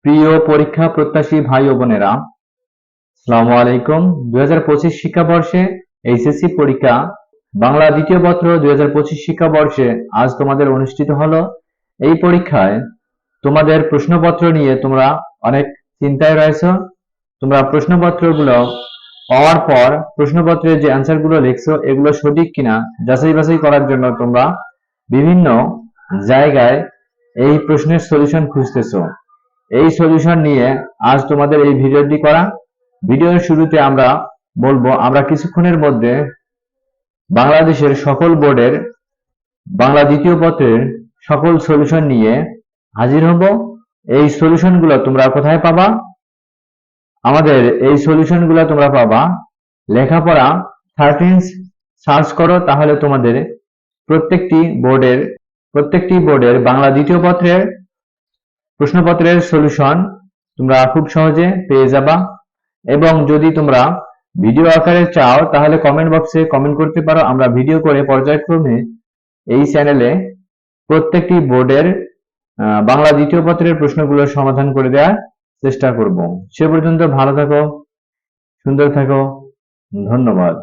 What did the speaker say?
প্রিয় পরীক্ষা প্রত্যাশী ভাই ও বোনেরা, আসসালামু আলাইকুম। 2025 শিক্ষাবর্ষে এইচএসসি পরীক্ষা বাংলা দ্বিতীয় পত্র 2025 শিক্ষাবর্ষে আজ তোমাদের অনুষ্ঠিত হলো। এই পরীক্ষায় তোমাদের প্রশ্নপত্র নিয়ে তোমরা অনেক চিন্তায় রয়েছো। তোমরা প্রশ্নপত্রগুলো পাওয়ার পর প্রশ্নপত্রের যে অ্যান্সারগুলো লিখছো এগুলো সঠিক কিনা যাচাই বাছাই করার জন্য তোমরা বিভিন্ন জায়গায় এই প্রশ্নের সলিউশন খুঁজতেছো। এই সলিউশন নিয়ে আজ তোমাদের এই ভিডিওটি করা। ভিডিওর শুরুতে আমরা বলবো, আমরা কিছুক্ষণের মধ্যে বাংলাদেশের সকল বোর্ডের বাংলা দ্বিতীয় পত্রের সকল সলিউশন নিয়ে হাজির হব। এই সলিউশনগুলো তোমরা কোথায় পাবা? আমাদের এই সলিউশনগুলো তোমরা পাবা লেখাপড়া 13 সার্চ করো, তাহলে তোমাদের প্রত্যেকটি বোর্ডের বাংলা দ্বিতীয় পত্রের প্রশ্নপত্রের সলিউশন তোমরা খুব সহজে পেয়ে যাবা। এবং যদি তোমরা ভিডিও আকারে চাও তাহলে কমেন্ট বক্সে কমেন্ট করতে পারো। আমরা ভিডিও করে পর্যায়ক্রমে এই চ্যানেলে প্রত্যেকটি বোর্ডের বাংলা দ্বিতীয় পত্রের প্রশ্নগুলোর সমাধান করে দেওয়ার চেষ্টা করব। সে পর্যন্ত ভালো থাকো, সুন্দর থাকো, ধন্যবাদ।